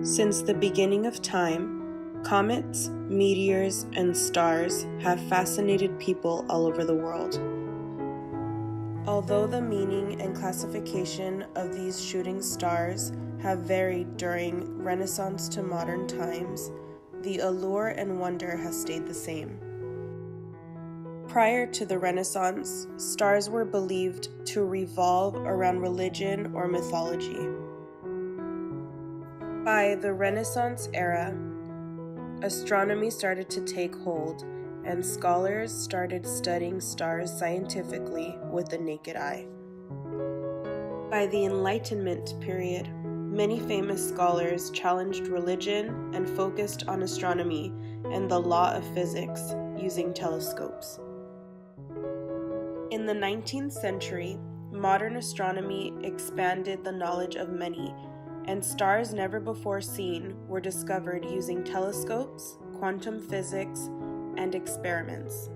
Since the beginning of time, comets, meteors, and stars have fascinated people all over the world. Although the meaning and classification of these shooting stars have varied during Renaissance to modern times, the allure and wonder has stayed the same. Prior to the Renaissance, stars were believed to revolve around religion or mythology. By the Renaissance era, astronomy started to take hold, and scholars started studying stars scientifically with the naked eye. By the Enlightenment period, many famous scholars challenged religion and focused on astronomy and the law of physics using telescopes. In the 19th century, modern astronomy expanded the knowledge of many, and stars never before seen were discovered using telescopes, quantum physics, and experiments.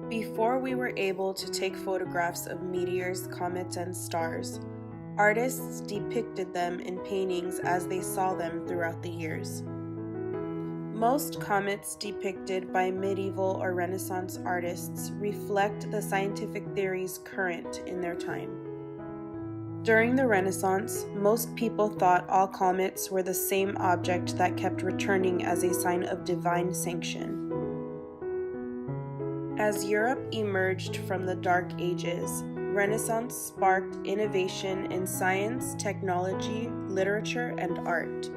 Before we were able to take photographs of meteors, comets, and stars, artists depicted them in paintings as they saw them throughout the years. Most comets depicted by medieval or Renaissance artists reflect the scientific theories current in their time. During the Renaissance, most people thought all comets were the same object that kept returning as a sign of divine sanction. As Europe emerged from the Dark Ages, Renaissance sparked innovation in science, technology, literature, and art.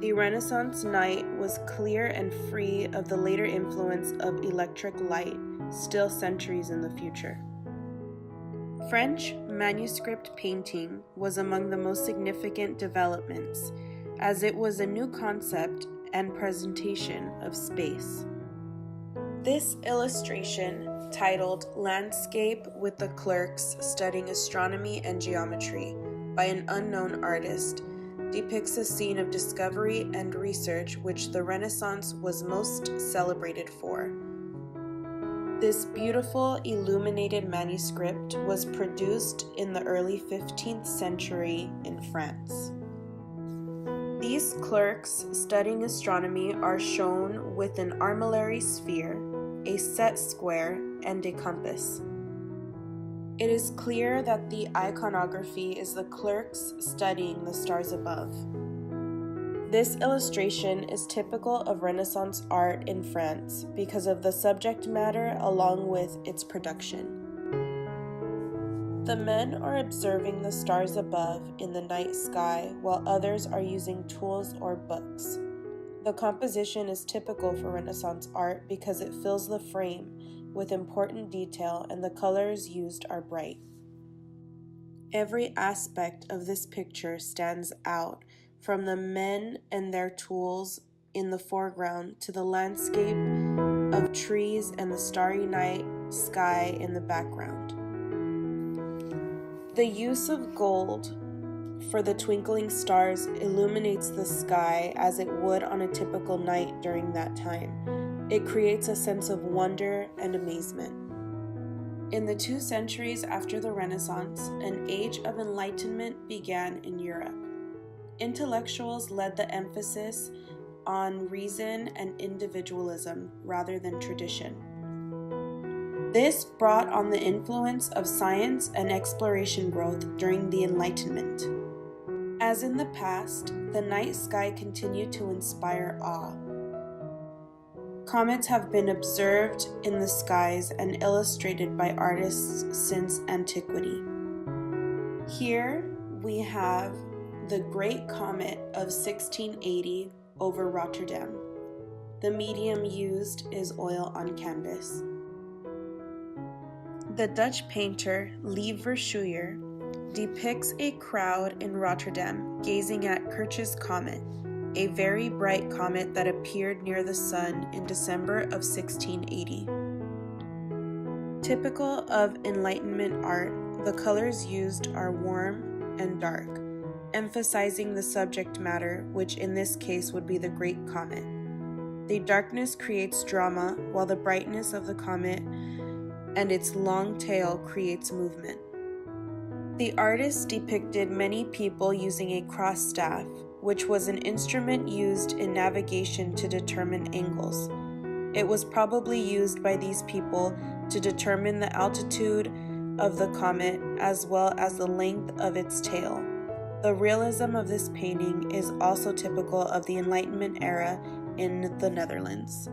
The Renaissance night was clear and free of the later influence of electric light, still centuries in the future. French manuscript painting was among the most significant developments, as it was a new concept and presentation of space. This illustration, titled Landscape with the Clerks Studying Astronomy and Geometry by an unknown artist, depicts a scene of discovery and research which the Renaissance was most celebrated for. This beautiful illuminated manuscript was produced in the early 15th century in France. These clerks studying astronomy are shown with an armillary sphere, a set square, and a compass. It is clear that the iconography is the clerks studying the stars above. This illustration is typical of Renaissance art in France because of the subject matter along with its production. The men are observing the stars above in the night sky while others are using tools or books. The composition is typical for Renaissance art because it fills the frame with important detail and the colors used are bright. Every aspect of this picture stands out, from the men and their tools in the foreground to the landscape of trees and the starry night sky in the background. The use of gold for the twinkling stars illuminates the sky as it would on a typical night during that time. It creates a sense of wonder and amazement. In the 2 centuries after the Renaissance, an age of enlightenment began in Europe. Intellectuals led the emphasis on reason and individualism rather than tradition. This brought on the influence of science and exploration growth during the Enlightenment. As in the past, the night sky continued to inspire awe. Comets have been observed in the skies and illustrated by artists since antiquity. Here we have the Great Comet of 1680 over Rotterdam. The medium used is oil on canvas. The Dutch painter Lee Verschuyer depicts a crowd in Rotterdam gazing at Kirch's Comet, a very bright comet that appeared near the sun in December of 1680. Typical of Enlightenment art, the colors used are warm and dark, emphasizing the subject matter, which in this case would be the Great Comet. The darkness creates drama, while the brightness of the comet and its long tail creates movement. The artist depicted many people using a cross staff, which was an instrument used in navigation to determine angles. It was probably used by these people to determine the altitude of the comet as well as the length of its tail. The realism of this painting is also typical of the Enlightenment era in the Netherlands.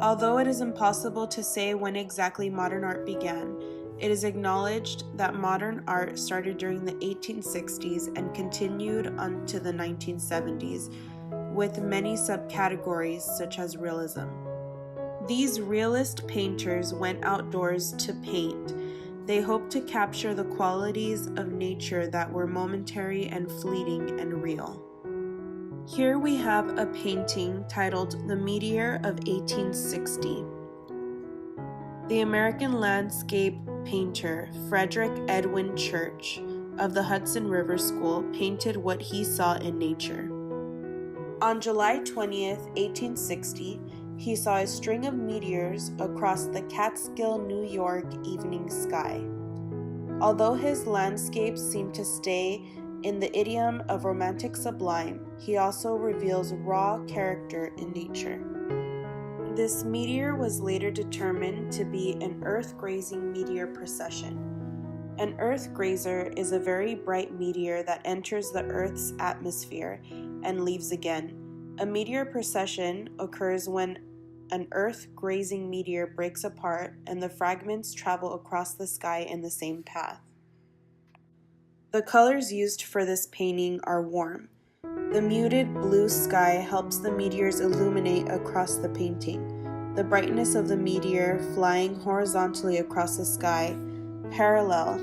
Although it is impossible to say when exactly modern art began, it is acknowledged that modern art started during the 1860s and continued unto the 1970s, with many subcategories such as realism. These realist painters went outdoors to paint. They hoped to capture the qualities of nature that were momentary and fleeting and real. Here we have a painting titled The Meteor of 1860. The American landscape painter Frederick Edwin Church of the Hudson River School painted what he saw in nature. On July 20th, 1860, he saw a string of meteors across the Catskill, New York evening sky. Although his landscapes seem to stay in the idiom of romantic sublime, he also reveals raw character in nature. This meteor was later determined to be an Earth-grazing meteor procession. An Earth grazer is a very bright meteor that enters the Earth's atmosphere and leaves again. A meteor procession occurs when an Earth-grazing meteor breaks apart and the fragments travel across the sky in the same path. The colors used for this painting are warm. The muted blue sky helps the meteors illuminate across the painting. The brightness of the meteor flying horizontally across the sky, parallel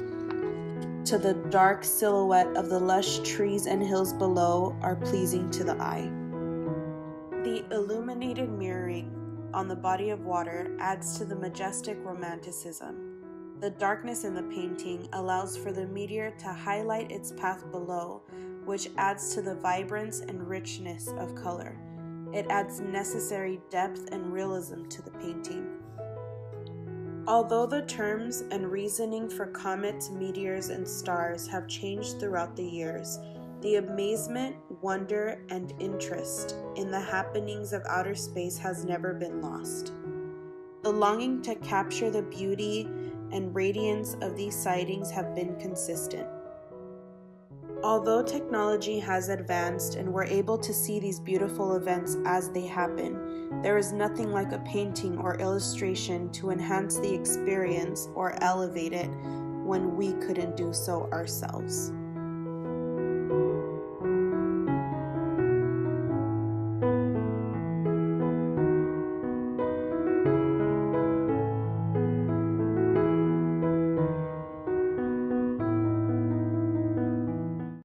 to the dark silhouette of the lush trees and hills below, are pleasing to the eye. The illuminated mirroring on the body of water adds to the majestic romanticism. The darkness in the painting allows for the meteor to highlight its path below, which adds to the vibrance and richness of color. It adds necessary depth and realism to the painting. Although the terms and reasoning for comets, meteors, and stars have changed throughout the years, the amazement, wonder, and interest in the happenings of outer space has never been lost. The longing to capture the beauty and radiance of these sightings have been consistent. Although technology has advanced and we're able to see these beautiful events as they happen, there is nothing like a painting or illustration to enhance the experience or elevate it when we couldn't do so ourselves.